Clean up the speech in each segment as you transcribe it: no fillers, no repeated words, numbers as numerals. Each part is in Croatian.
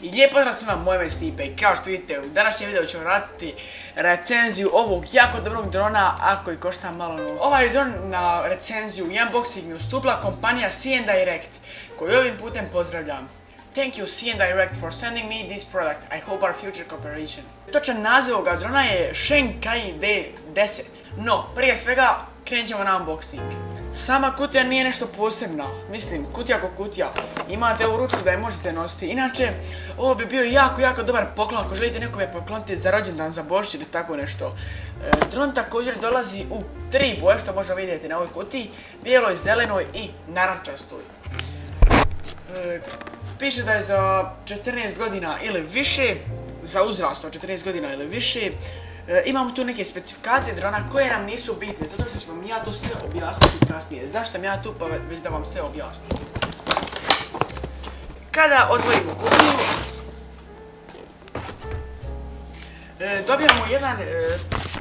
I lijep pozdrav svima, moje ime je Stipe i kao što vidite u današnjem videu ću raditi recenziju ovog jako dobrog drona, a koji košta malo novca. Ovaj dron na recenziju i unboxing mi ustupila kompanija CN Direct, koju ovim putem pozdravljam. Thank you CN Direct for sending me this product. I hope our future cooperation. Točan naziv ovoga drona je Shenkai D10. No, prije svega krenut ćemo na unboxing. Sama kutija nije nešto posebno, mislim, kutija ko kutija. Imate ovu ručku da je možete nositi. Inače, ovo bi bio jako dobar poklon ako želite nekome pokloniti za rođendan, za Božić ili tako nešto. Dron također dolazi u 3 boje što možemo vidjeti na ovoj kutiji, bijeloj, zelenoj i narančastoj. Piše da je za 14 godina ili više, za uzrast od 14 godina ili više. Imamo tu neke specifikacije drona koje nam nisu bitne, zato što ću vam ja to sve objasniti kasnije. Zašto sam ja tu, pa već da vam sve objasnim. Kada otvorimo kutiju, dobijamo jedan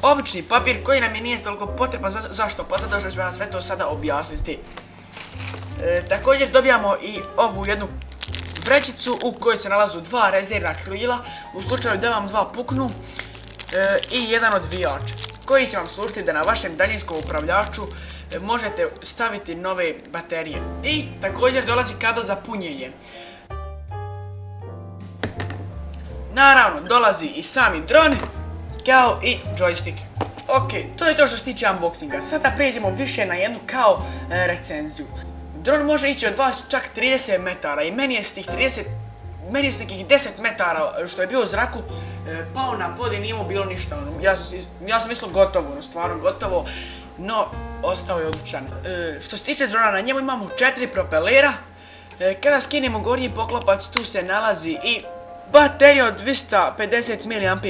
obični papir koji nam je nije toliko potreban. Zašto? Pa zato što ću vam sve to sada objasniti. Također dobijamo i ovu jednu vrećicu u kojoj se nalazu 2 rezervna krila u slučaju da vam 2 puknu. I jedan odvijač koji će vam služiti da na vašem daljinskom upravljaču možete staviti nove baterije. I također dolazi kabel za punjenje. Naravno dolazi i sami dron kao i joystick. Ok, to je to što se tiče unboxinga. Sada prijeđemo više na jednu kao recenziju. Dron može ići od vas čak 30 metara i meni je s nekih 10 metara što je bio u zraku pao na pod i nije mu bilo ništa. Ja sam mislio gotovo, stvarno gotovo, no ostao je odličan. Što se tiče drona, na njemu imamo 4 propelera. Kada skinemo gornji poklopac tu se nalazi i baterija od 250 mAh.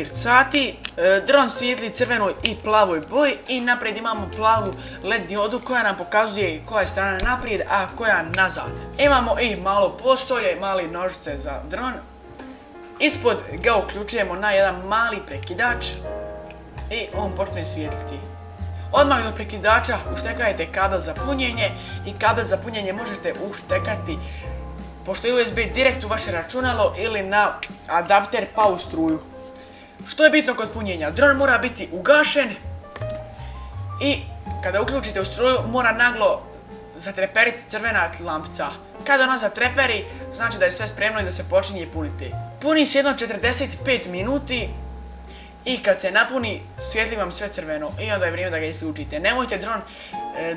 Dron svijetli crvenoj i plavoj boji i naprijed imamo plavu LED diodu koja nam pokazuje koja je strana naprijed, a koja nazad. Imamo i malo postolje, mali nožice za dron. Ispod ga uključujemo na jedan mali prekidač i on počne svijetliti. Odmah do prekidača uštekajte kabel za punjenje i kabel za punjenje možete uštekati pošto je USB direkt u vaše računalo ili na adapter pa u struju. Što je bitno kod punjenja? Dron mora biti ugašen i kada uključite u struju mora naglo zatreperiti crvena lampica. Kada ona zatreperi, znači da je sve spremno i da se počinje puniti. Puni se jedno 45 minuti i kad se napuni svijetli vam sve crveno i onda je vrijeme da ga isključite. Nemojte dron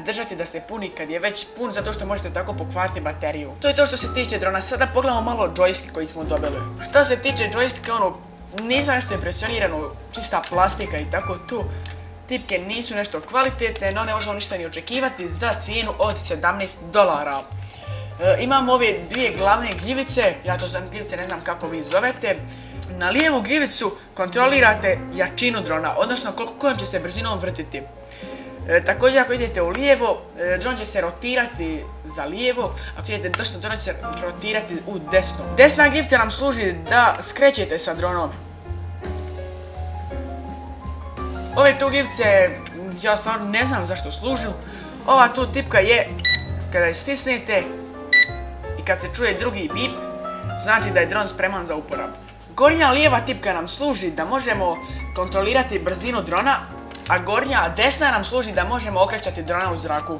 držati da se puni kad je već pun zato što možete tako pokvariti bateriju. To je to što se tiče drona. Sada pogledamo malo joystick koji smo dobili. Što se tiče joysticka, nisam nešto impresionirano, čista plastika i tako tu. Tipke nisu nešto kvalitetne, no ne možemo ništa ni očekivati za cijenu od $17. Imamo ove dvije glavne gljivice, ja to zovem gljivice, ne znam kako vi zovete. Na lijevu gljivicu kontrolirate jačinu drona, odnosno kojom će se brzinom vrtiti. Također ako idete u lijevo, dron će se rotirati za lijevo, ako idete desno, dron će se rotirati u desno. Desna gljivica nam služi da skrećete sa dronom. Ove tu gljivice, ja stvarno ne znam zašto služu. Ova tu tipka je, kada je stisnete i kad se čuje drugi bip, znači da je dron spreman za uporabu. Gornja lijeva tipka nam služi da možemo kontrolirati brzinu drona, a gornja desna nam služi da možemo okrećati drona u zraku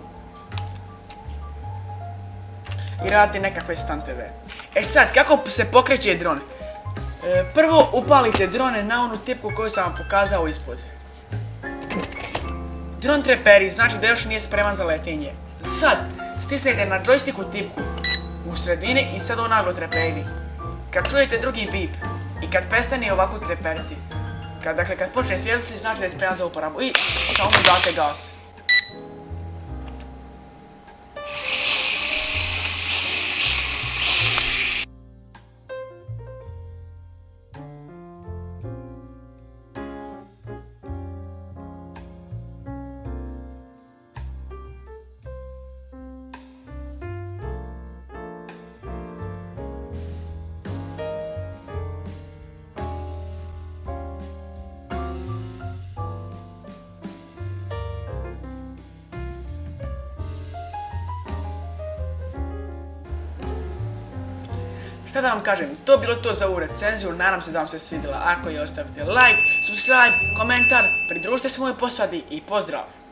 i raditi nekakve stanteve. E sad, kako se pokreće dron? Prvo upalite drone na onu tipku koju sam vam pokazao ispod. Dron treperi, znači da još nije spreman za letenje. Sad, stisnete na joysticku tipku u sredini i sad on naglo treperi. Kad čujete drugi bip i kad prestane ovako treperiti, kad počne svijetliti, znači da je spreman za uporabu i samo mu date gas. Šta da vam kažem, to bilo to za ovu recenziju, nadam se da vam se svidjela. Ako je, ostavite like, subscribe, komentar, pridružite se mojoj posadi i pozdrav!